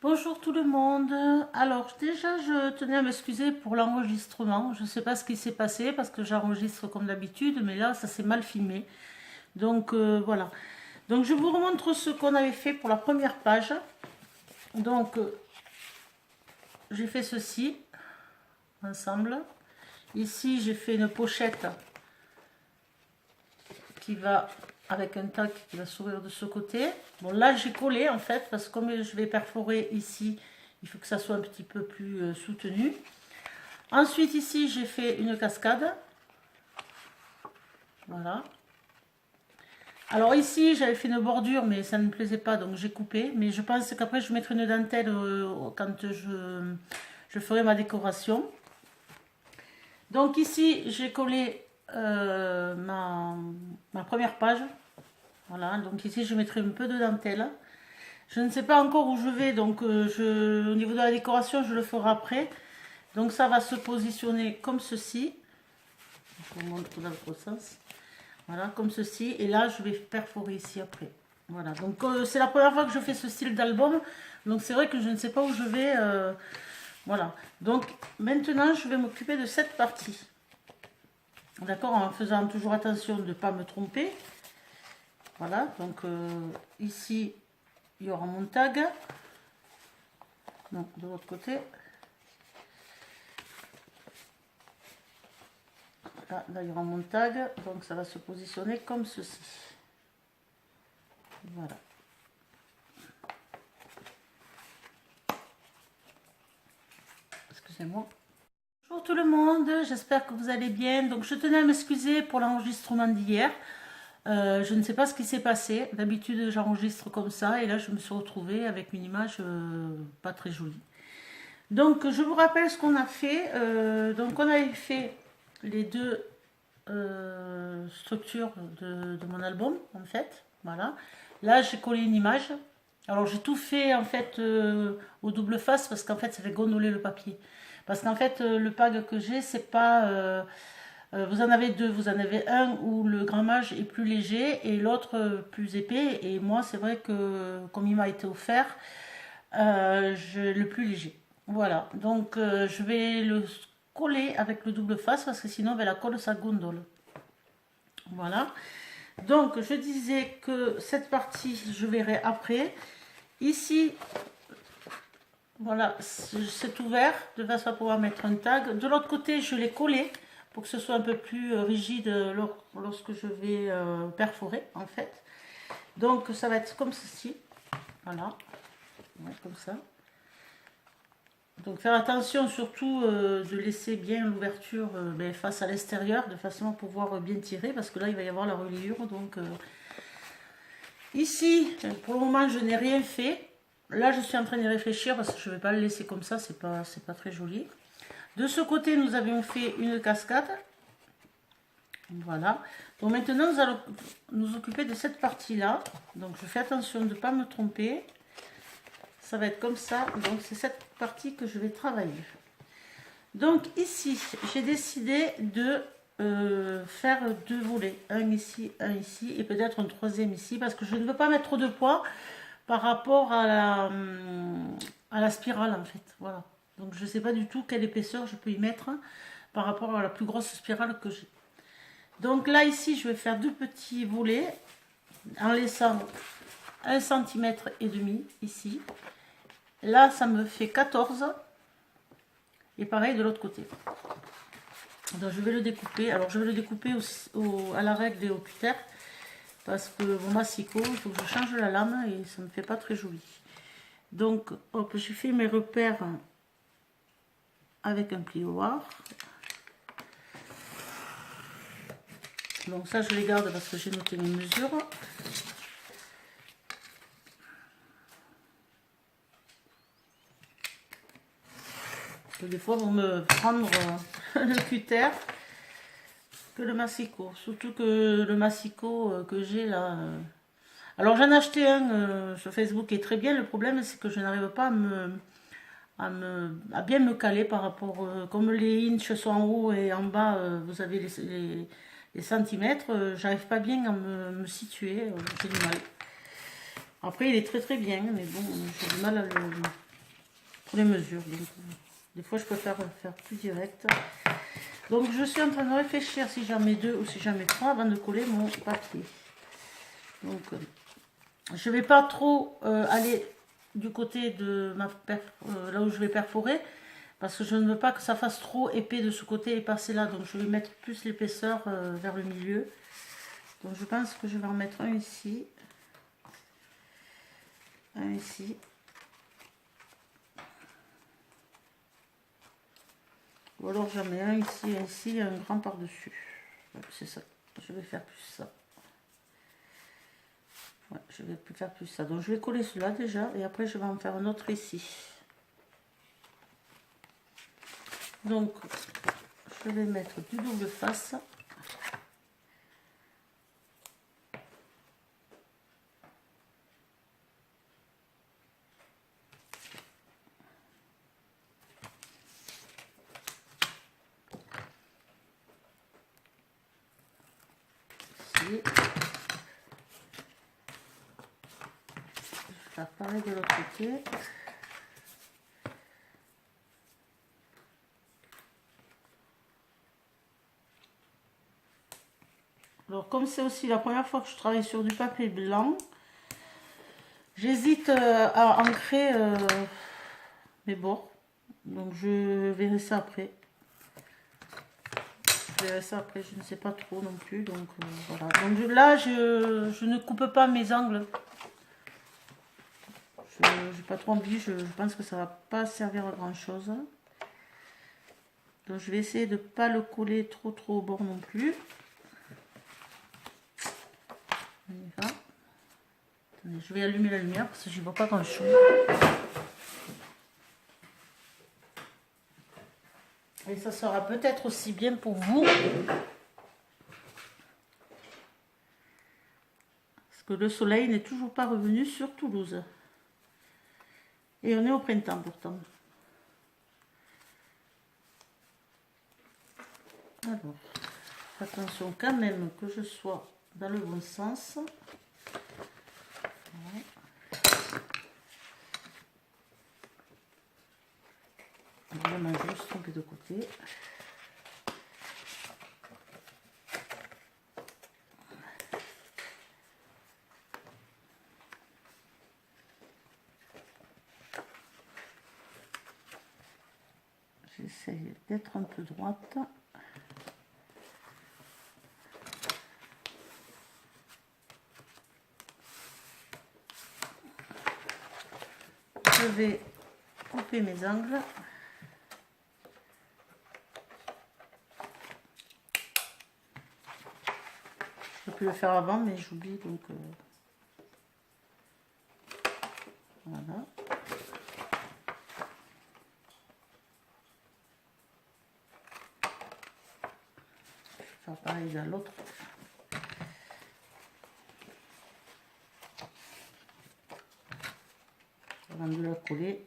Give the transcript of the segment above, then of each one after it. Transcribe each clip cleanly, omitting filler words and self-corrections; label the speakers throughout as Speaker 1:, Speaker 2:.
Speaker 1: Bonjour tout le monde. Alors déjà, je tenais à m'excuser pour l'enregistrement. Je ne sais pas ce qui s'est passé parce que j'enregistre comme d'habitude, mais là, ça s'est mal filmé. Donc voilà. Donc je vous remontre ce qu'on avait fait pour la première page. Donc j'ai fait ceci ensemble. Ici, j'ai fait une pochette qui va avec un tac qui va s'ouvrir de ce côté. Bon, là j'ai collé en fait parce que comme je vais perforer ici, il faut que ça soit un petit peu plus soutenu. Ensuite ici j'ai fait une cascade. Voilà. Alors ici j'avais fait une bordure mais ça ne me plaisait pas donc j'ai coupé. Mais je pense qu'après je mettrai une dentelle quand je ferai ma décoration. Donc ici j'ai collé ma première page. Voilà, donc ici je mettrai un peu de dentelle. Je ne sais pas encore où je vais, donc au niveau de la décoration, je le ferai après. Donc ça va se positionner comme ceci. Je vous montre dans l'autre sens. Voilà, comme ceci. Et là, je vais perforer ici après. Voilà, donc c'est la première fois que je fais ce style d'album. Donc c'est vrai que je ne sais pas où je vais. Voilà, donc maintenant, je vais m'occuper de cette partie. D'accord, en faisant toujours attention de ne pas me tromper. Voilà, donc ici, il y aura mon tag. Donc de l'autre côté. Là, il y aura mon tag. Donc ça va se positionner comme ceci. Voilà. Excusez-moi. Bonjour tout le monde, j'espère que vous allez bien. Donc je tenais à m'excuser pour l'enregistrement d'hier. Je ne sais pas ce qui s'est passé. D'habitude j'enregistre comme ça et là je me suis retrouvée avec une image pas très jolie. Donc je vous rappelle ce qu'on a fait. Donc on avait fait les deux structures de mon album en fait. Voilà. Là j'ai collé une image. Alors j'ai tout fait en fait au double face parce qu'en fait ça fait gondoler le papier. Parce qu'en fait le pag que j'ai c'est pas... vous en avez deux, vous en avez un où le grammage est plus léger et l'autre plus épais. Et moi, c'est vrai que comme il m'a été offert, le plus léger. Voilà, donc je vais le coller avec le double face parce que sinon, ben, la colle, ça gondole. Voilà, donc je disais que cette partie, je verrai après. Ici, voilà, c'est ouvert de façon à pouvoir mettre un tag. De l'autre côté, je l'ai collé pour que ce soit un peu plus rigide lorsque je vais perforer en fait. Donc ça va être comme ceci. Voilà, ouais, comme ça. Donc faire attention surtout de laisser bien l'ouverture face à l'extérieur de façon à pouvoir bien tirer parce que là il va y avoir la reliure. Donc ici, pour le moment je n'ai rien fait. Là je suis en train de réfléchir parce que je ne vais pas le laisser comme ça, c'est pas très joli. De ce côté nous avions fait une cascade. Voilà. Donc maintenant nous allons nous occuper de cette partie là. Donc je fais attention de ne pas me tromper. Ça va être comme ça. Donc c'est cette partie que je vais travailler. Donc ici j'ai décidé de faire deux volets. Un ici et peut-être un troisième ici. Parce que je ne veux pas mettre trop de poids par rapport à la spirale en fait. Voilà. Donc je ne sais pas du tout quelle épaisseur je peux y mettre par rapport à la plus grosse spirale que j'ai. Donc là ici je vais faire deux petits volets en laissant 1,5 cm ici. Là ça me fait 14 et pareil de l'autre côté. Donc je vais le découper. Alors je vais le découper à la règle et au cutter parce que mon massicot il faut que je change la lame et ça me fait pas très joli. Donc hop, j'ai fait mes repères avec un plioir. Donc ça je les garde parce que j'ai noté mes mesures. Des fois vont me prendre le cutter que le massicot. Surtout que le massicot que j'ai là. Alors j'en ai acheté un sur Facebook qui est très bien. Le problème c'est que je n'arrive pas à bien me caler par rapport. Comme les inches sont en haut et en bas, vous avez les centimètres. J'arrive pas bien à me situer. J'ai du mal. Après il est très très bien, mais bon, j'ai du mal pour les mesures. Donc, des fois, je préfère faire plus direct. Donc, je suis en train de réfléchir si j'en mets 2 ou si j'en mets 3 avant de coller mon papier. Donc, je ne vais pas trop aller du côté de là où je vais perforer, parce que je ne veux pas que ça fasse trop épais de ce côté et passer là. Donc, je vais mettre plus l'épaisseur vers le milieu. Donc, je pense que je vais en mettre un ici. Un ici. Ou alors j'en mets un ici et un grand par-dessus. Ouais, c'est ça. Je vais faire plus ça. Ouais, je vais faire plus ça. Donc je vais coller celui-là déjà et après je vais en faire un autre ici. Donc je vais mettre du double face. Ici. Je vais faire pareil de l'autre côté. Alors comme c'est aussi la première fois que je travaille sur du papier blanc, j'hésite à ancrer mes bords. Donc je verrai ça après. Je verrai ça après, je ne sais pas trop non plus. Donc voilà. Donc là, je ne coupe pas mes angles. Je n'ai pas trop envie, je pense que ça ne va pas servir à grand chose. Donc je vais essayer de ne pas le coller trop au bord non plus. On y va. Attendez, je vais allumer la lumière parce que je ne vois pas grand chose. Et ça sera peut-être aussi bien pour vous. Parce que le soleil n'est toujours pas revenu sur Toulouse. Et on est au printemps pourtant. Alors, attention quand même que je sois dans le bon sens. Voilà. Vraiment, je me suis trompée de côté. J'essaye d'être un peu droite. Je vais couper mes angles. Je peux le faire avant, mais j'oublie donc. Voilà. Je vais faire pareil dans l'autre. Avant de la coller.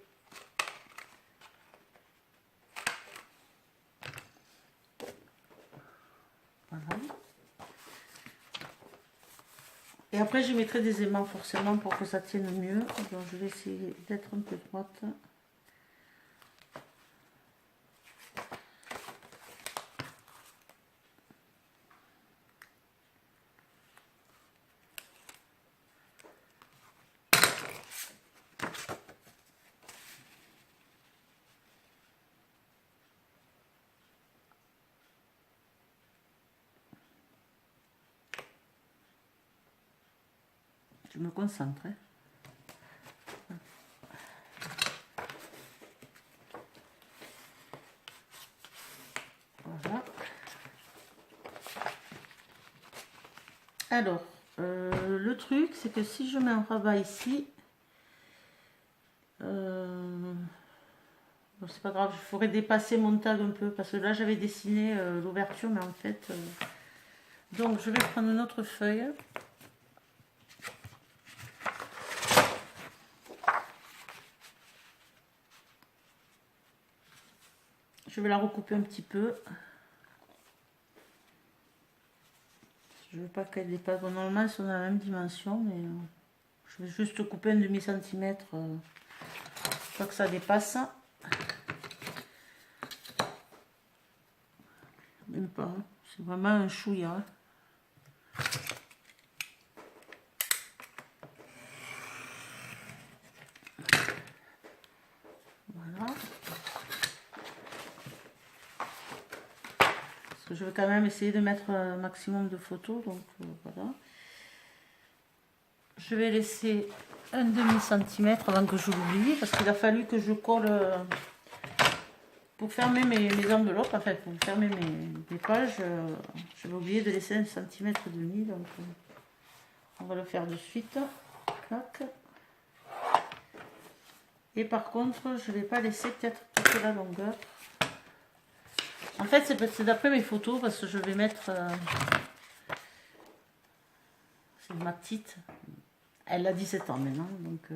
Speaker 1: Voilà. Et après, je mettrai des aimants forcément pour que ça tienne mieux. Donc, je vais essayer d'être un peu droite. Je me concentre. Voilà. Alors, le truc, c'est que si je mets un rabat ici, bon, c'est pas grave, je ferai dépasser mon tag un peu, parce que là, j'avais dessiné l'ouverture, mais en fait... Donc, je vais prendre une autre feuille. Je vais la recouper un petit peu. Je veux pas qu'elle dépasse. Bon, normalement, elles sont dans la même dimension, mais je vais juste couper un demi-centimètre Pas que ça dépasse. Même pas, hein. C'est vraiment un chouïa. Hein. Voilà. Parce que je vais quand même essayer de mettre un maximum de photos, donc voilà. Je vais laisser un demi-centimètre avant que je l'oublie, parce qu'il a fallu que je colle pour fermer mes enveloppes, en fait, pour fermer mes pages. J'avais oublié de laisser 1,5 cm, donc on va le faire de suite. Clac. Et par contre, je ne vais pas laisser peut-être toute la longueur. En fait, c'est d'après mes photos, parce que je vais mettre... c'est ma petite. Elle a 17 ans maintenant, donc...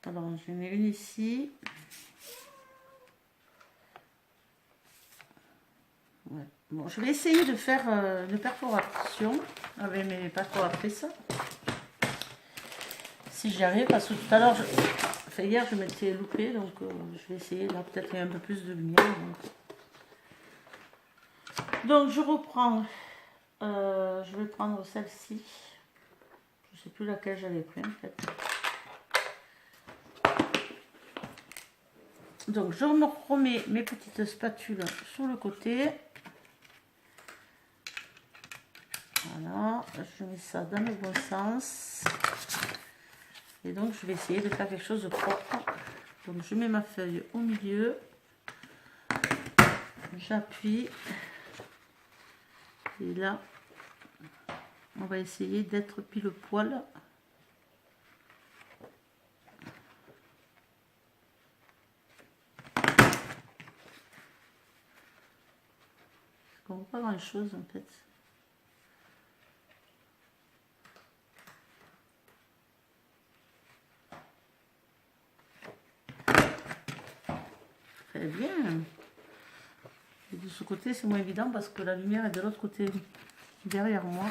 Speaker 1: Alors, j'en ai une ici. Ouais. Bon, je vais essayer de faire une perforation avec mes perforatrices. Si j'y arrive, parce que tout à l'heure, enfin, hier, je m'étais loupée, donc je vais essayer. Là, peut-être qu'il y a un peu plus de lumière. Donc je reprends. Je vais prendre celle-ci. Je ne sais plus laquelle j'avais pris en fait. Donc je me remets mes petites spatules sur le côté. Voilà, je mets ça dans le bon sens. Et donc je vais essayer de faire quelque chose de propre. Donc je mets ma feuille au milieu. J'appuie. Et là, on va essayer d'être pile poil. On voit pas grand chose en fait. Très bien. Et de ce côté c'est moins évident parce que la lumière est de l'autre côté derrière moi.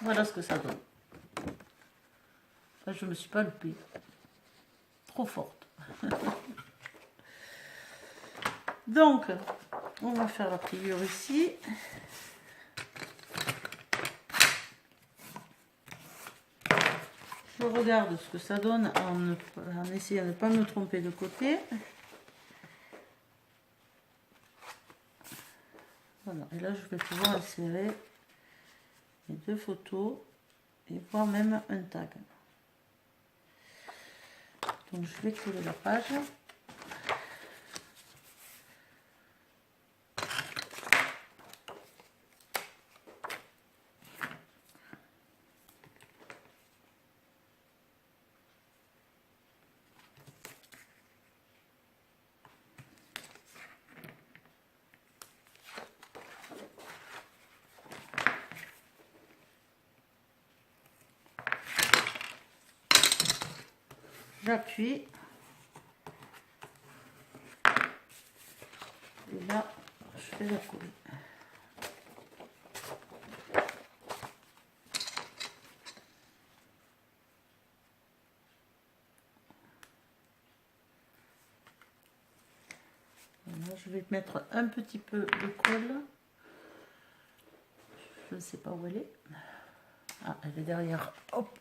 Speaker 1: Voilà ce que ça donne. Enfin, je ne me suis pas loupée. Trop forte. Donc, on va faire la pliure ici. Je regarde ce que ça donne en essayant de ne pas me tromper de côté. Voilà, et là je vais pouvoir insérer les deux photos et voire même un tag. Donc je vais coller la page. J'appuie. Et là, je fais la coller. Voilà, je vais mettre un petit peu de colle. Je ne sais pas où elle est. Ah, elle est derrière. Hop.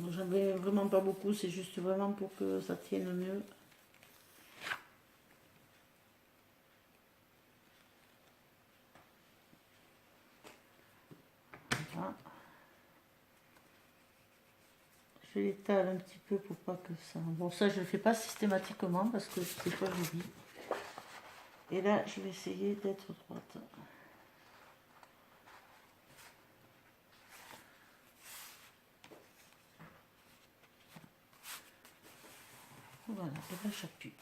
Speaker 1: J'en mets vraiment pas beaucoup, c'est juste vraiment pour que ça tienne mieux. Voilà. Je l'étale un petit peu pour pas que ça... Bon, ça je le fais pas systématiquement parce que des fois j'oublie. Et là, je vais essayer d'être droite. Voilà, et là j'appuie.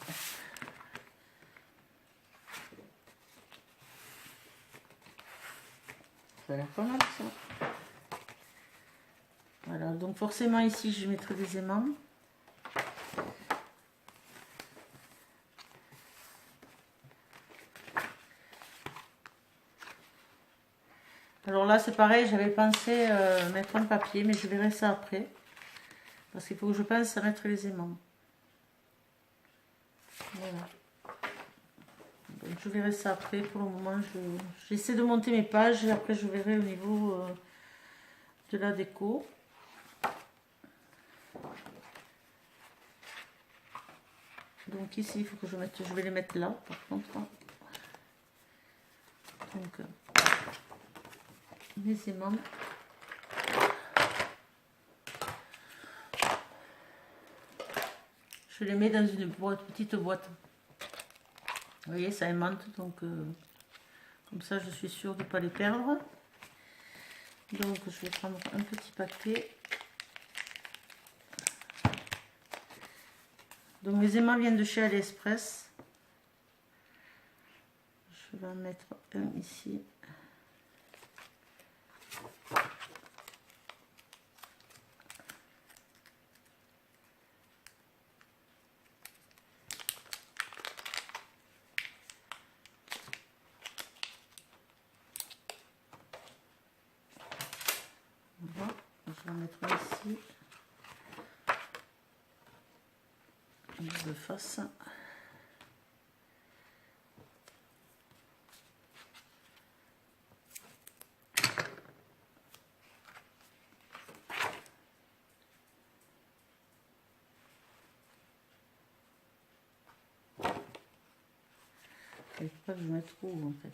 Speaker 1: Ça a l'air pas mal ça. Voilà, donc forcément ici je mettrai des aimants. Alors là c'est pareil, j'avais pensé mettre un papier, mais je verrai ça après. Parce qu'il faut que je pense à mettre les aimants. Voilà. Donc je verrai ça après. Pour le moment, j'essaie de monter mes pages et après je verrai au niveau de la déco. Donc ici, il faut que je mette, je vais les mettre là par contre. Donc mes aimants. Je les mets dans une boîte, petite boîte. Vous voyez, ça aimante, donc comme ça je suis sûre de ne pas les perdre. Donc je vais prendre un petit paquet. Donc mes aimants viennent de chez AliExpress. Je vais en mettre un ici. Voilà, je vais en mettre un ici. De face. Je ne sais pas que je vais mettre où en fait.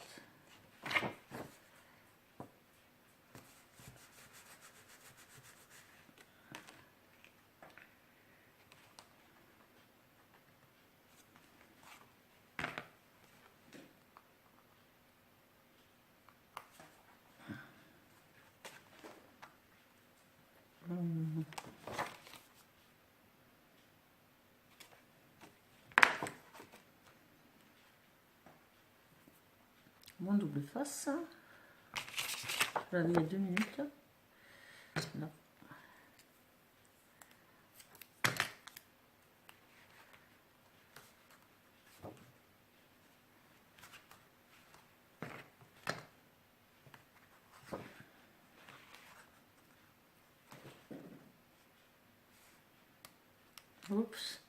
Speaker 1: Mon double face. Je l'avais il y a 2 minutes. Là. Oups.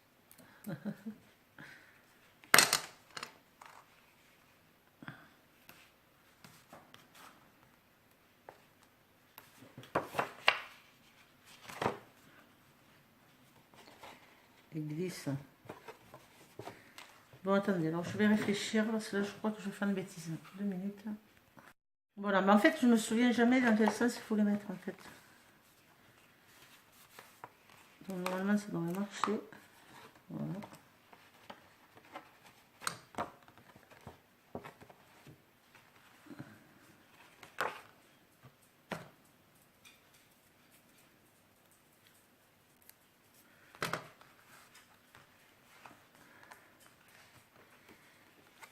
Speaker 1: Il glisse. Bon, attendez, alors je vais réfléchir parce que là je crois que je fais une bêtise. 2 minutes. Voilà, mais en fait je me souviens jamais dans quel sens il faut les mettre en fait. Donc normalement ça devrait marcher. Voilà.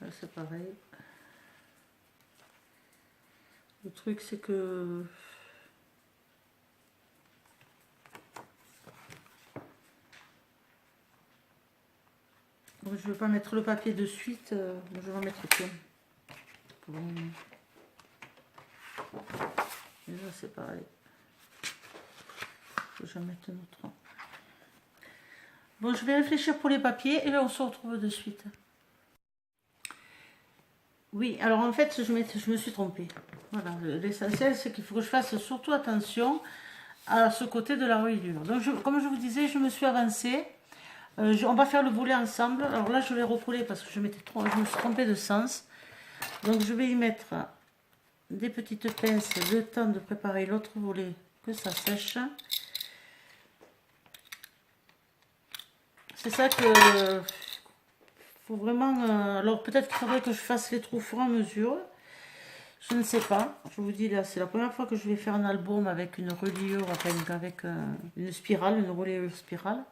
Speaker 1: Là c'est pareil. Le truc c'est que je ne veux pas mettre le papier de suite, je vais en mettre plein. Déjà c'est pareil. Faut que je mette un autre. Bon, je vais réfléchir pour les papiers et là on se retrouve de suite. Oui, alors en fait je me suis trompée. Voilà, l'essentiel c'est qu'il faut que je fasse surtout attention à ce côté de la reliure. Donc comme je vous disais, je me suis avancée. On va faire le volet ensemble. Alors là je vais recoller parce que je me suis trompée de sens. Donc je vais y mettre des petites pinces le temps de préparer l'autre volet, que ça sèche. C'est ça que faut vraiment. Alors peut-être qu'il faudrait que je fasse les trous au fur et à mesure. Je ne sais pas. Je vous dis là, c'est la première fois que je vais faire un album avec une reliure, enfin avec une spirale, une reliure spirale,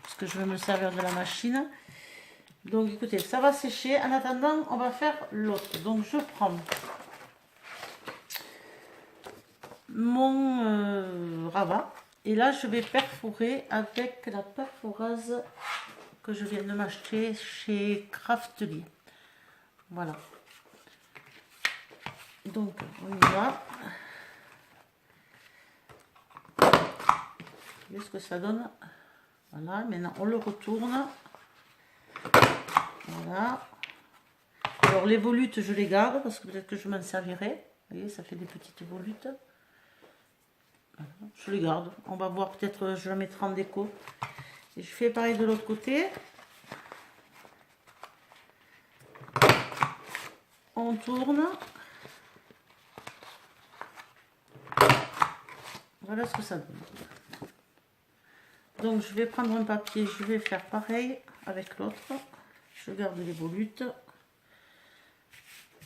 Speaker 1: parce que je vais me servir de la machine. Donc écoutez, ça va sécher. En attendant, on va faire l'autre. Donc je prends mon rabat. Et là, je vais perforer avec la perforeuse que je viens de m'acheter chez Craftly. Voilà. Donc, on y va. Vous voyez ce que ça donne? Voilà, maintenant on le retourne. Voilà. Alors les volutes, je les garde parce que peut-être que je m'en servirai. Vous voyez, ça fait des petites volutes. Voilà, je les garde. On va voir, peut-être je la mettrai en déco. Et je fais pareil de l'autre côté. On tourne. Voilà ce que ça donne. Donc je vais prendre un papier, je vais faire pareil avec l'autre. Je garde les volutes.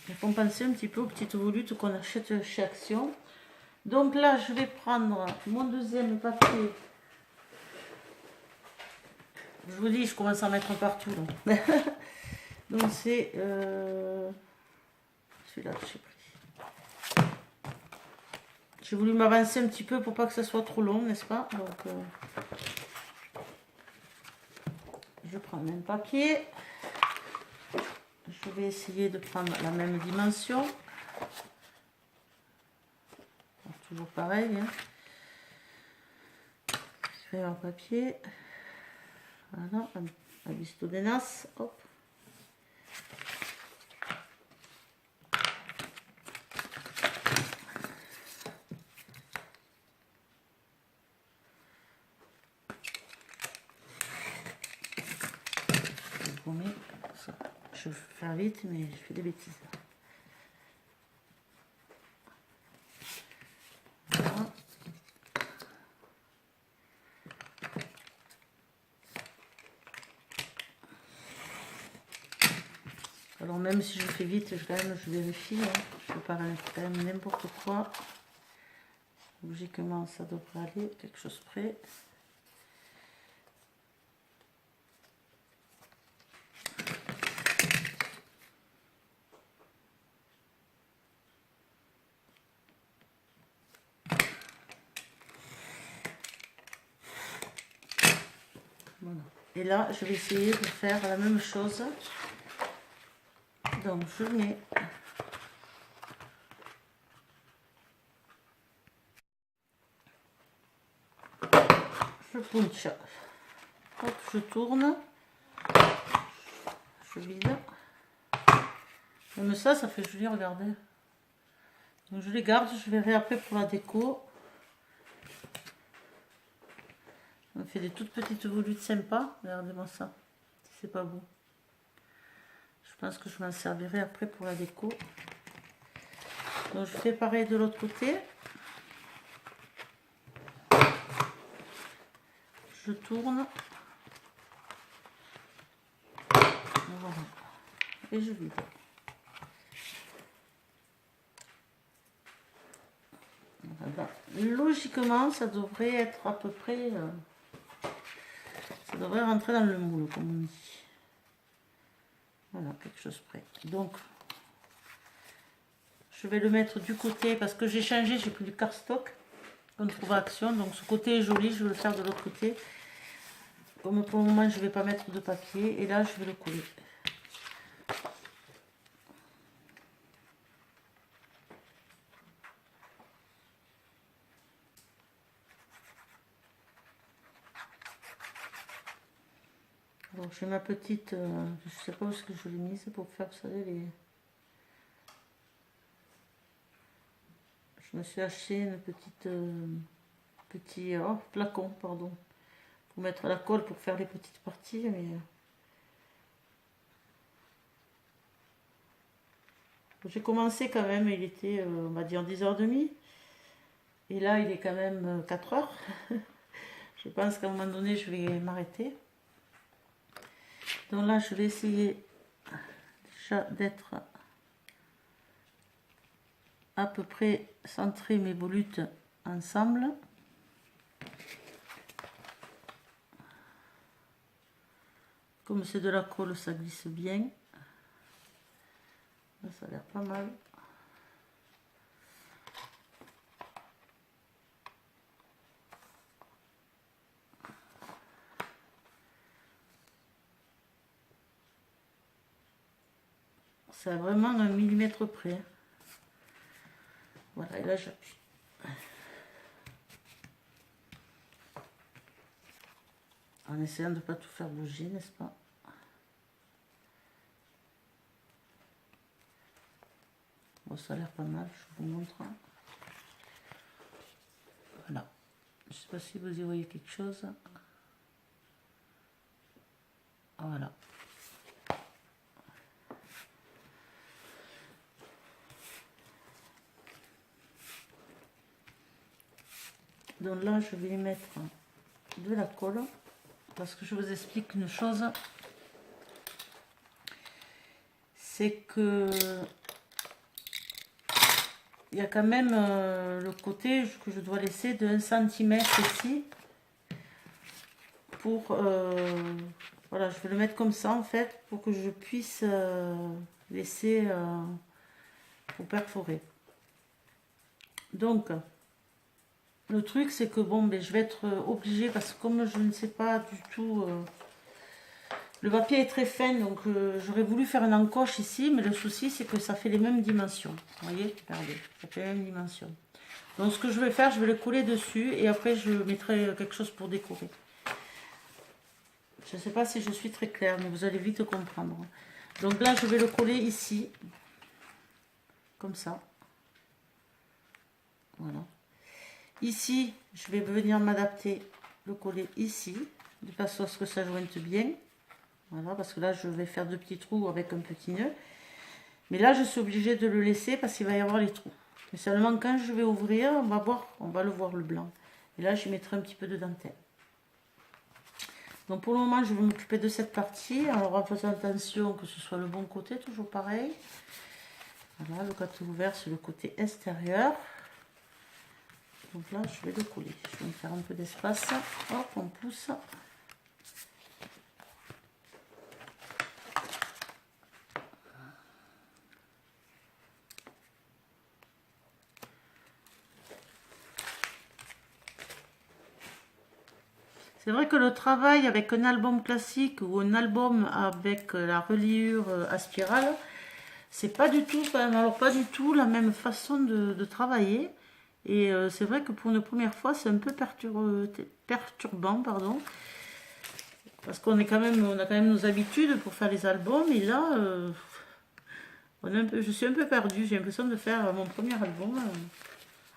Speaker 1: Il faut penser un petit peu aux petites volutes qu'on achète chez Action. Donc là, je vais prendre mon deuxième papier. Je vous dis, je commence à en mettre partout. Donc c'est celui-là que j'ai pris. J'ai voulu m'avancer un petit peu pour pas que ça soit trop long, n'est-ce pas? Donc je prends le même papier. Je vais essayer de prendre la même dimension. Toujours pareil. Hein. Je fais un papier. Voilà, un bisto de nas. Hop. Je vais faire vite, mais je fais des bêtises. Voilà. Alors même si je fais vite, je vérifie. Hein. Je ne fais pas quand même n'importe quoi. Logiquement, ça devrait aller quelque chose près. Voilà. Et là, je vais essayer de faire la même chose. Donc, je mets je punch. Hop, je tourne. Je vide. Même ça fait joli, regardez. Donc, je les garde, je verrai après pour la déco. On fait des toutes petites volutes sympas. Regardez-moi ça. C'est pas beau. Je pense que je m'en servirai après pour la déco. Donc je fais pareil de l'autre côté. Je tourne. Voilà. Et je vide. Voilà. Logiquement, ça devrait être à peu près... ça devrait rentrer dans le moule, comme on dit. Voilà, quelque chose près. Donc, je vais le mettre du côté, parce que j'ai changé, j'ai pris du cardstock qu'on trouve à Action. Donc ce côté est joli, je vais le faire de l'autre côté. Comme pour le moment, je ne vais pas mettre de papier. Et là, je vais le coller. Alors j'ai ma petite, je ne sais pas où est-ce que je l'ai mise pour faire, vous savez, les... Je me suis acheté une petite, petit flacon, pardon, pour mettre la colle pour faire les petites parties, mais... J'ai commencé quand même, il était, on va dire, 10h30. Et là, il est quand même 4h. Je pense qu'à un moment donné, je vais m'arrêter. Donc là, je vais essayer déjà d'être à peu près centrer mes volutes ensemble. Comme c'est de la colle, ça glisse bien. Là, ça a l'air pas mal. C'est vraiment un millimètre près. Voilà, et là j'appuie. En essayant de ne pas tout faire bouger, n'est-ce pas? Bon, ça a l'air pas mal, je vous montre. Voilà. Je ne sais pas si vous y voyez quelque chose. Voilà. Donc là, je vais y mettre de la colle. Parce que je vous explique une chose. C'est que il y a quand même le côté que je dois laisser de 1 cm ici. Pour voilà, je vais le mettre comme ça en fait pour que je puisse laisser pour perforer. Donc le truc c'est que bon, ben, je vais être obligée parce que comme je ne sais pas du tout, le papier est très fin, donc j'aurais voulu faire une encoche ici, mais le souci c'est que ça fait les mêmes dimensions. Vous voyez, regardez, ça fait les mêmes dimensions. Donc ce que je vais faire, je vais le coller dessus et après je mettrai quelque chose pour décorer. Je ne sais pas si je suis très claire, mais vous allez vite comprendre. Donc là, je vais le coller ici. Comme ça. Voilà. Ici, je vais venir m'adapter, le coller ici, de façon à ce que ça jointe bien. Voilà, parce que là, je vais faire 2 petits trous avec un petit nœud. Mais là, je suis obligée de le laisser parce qu'il va y avoir les trous. Mais seulement quand je vais ouvrir, on va le voir le blanc. Et là, je mettrai un petit peu de dentelle. Donc pour le moment, je vais m'occuper de cette partie. Alors en faisant attention que ce soit le bon côté, toujours pareil. Voilà, le côté ouvert, c'est le côté extérieur. Donc là, je vais le coller. Je vais me faire un peu d'espace. Hop, on pousse. C'est vrai que le travail avec un album classique ou un album avec la reliure à spirale, c'est pas du tout, alors pas du tout la même façon de travailler. Et c'est vrai que pour une première fois, c'est un peu perturbant, pardon, parce qu'on est on a quand même nos habitudes pour faire les albums. Et là, je suis un peu perdue. J'ai l'impression de faire mon premier album.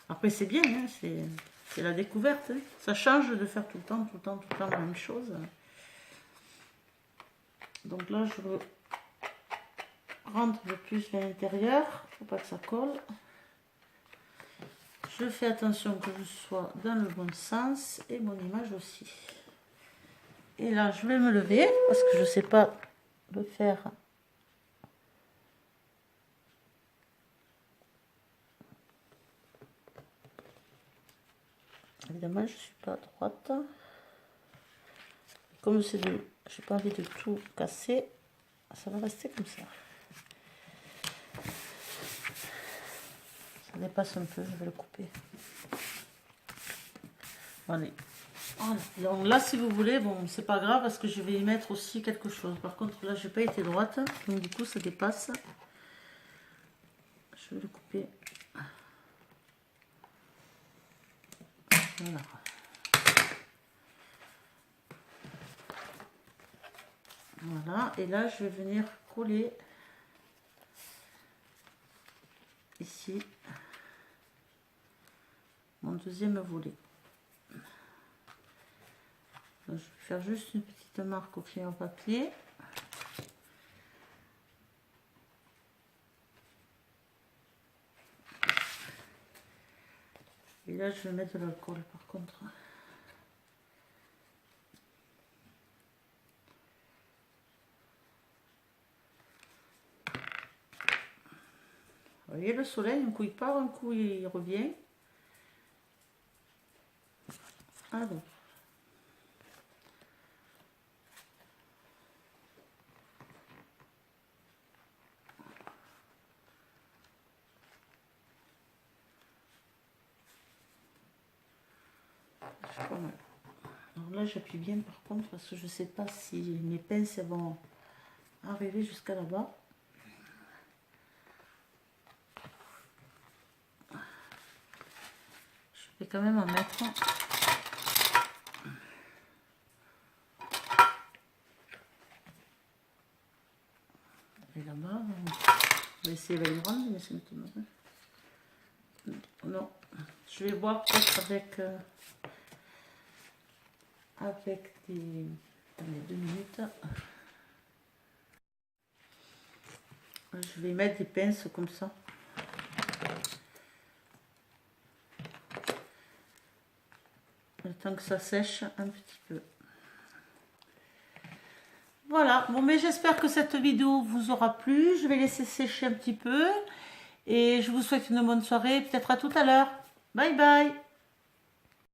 Speaker 1: Après, c'est bien, hein, c'est la découverte. Hein. Ça change de faire tout le temps la même chose. Donc là, je rentre le plus vers l'intérieur. Faut pas que ça colle. Je fais attention que je sois dans le bon sens et mon image aussi. Et là, je vais me lever parce que je ne sais pas le faire. Évidemment, je ne suis pas droite. Comme c'est de, j'ai pas envie de tout casser, ça va rester comme ça. Ça dépasse un peu, je vais le couper. Allez. Voilà. Donc là, si vous voulez, bon, c'est pas grave parce que je vais y mettre aussi quelque chose. Par contre, là, j'ai pas été droite, donc du coup, ça dépasse. Je vais le couper. Voilà. Voilà, et là je vais venir coller ici mon deuxième volet. Donc, je vais faire juste une petite marque au crayon papier. Et là je vais mettre de l'alcool par contre. Vous voyez, le soleil, un coup il part, un coup il revient. Alors. C'est pas mal. Alors là, j'appuie bien par contre parce que je ne sais pas si mes pinces vont arriver jusqu'à là-bas. Je vais quand même en mettre. Et là-bas, on va essayer avec une grande, mais c'est maintenant. Non, je vais voir peut-être avec des... Attendez 2 minutes. Je vais mettre des pinces comme ça. Le temps que ça sèche un petit peu. Voilà, bon mais j'espère que cette vidéo vous aura plu. Je vais laisser sécher un petit peu. Et je vous souhaite une bonne soirée, peut-être à tout à l'heure. Bye bye.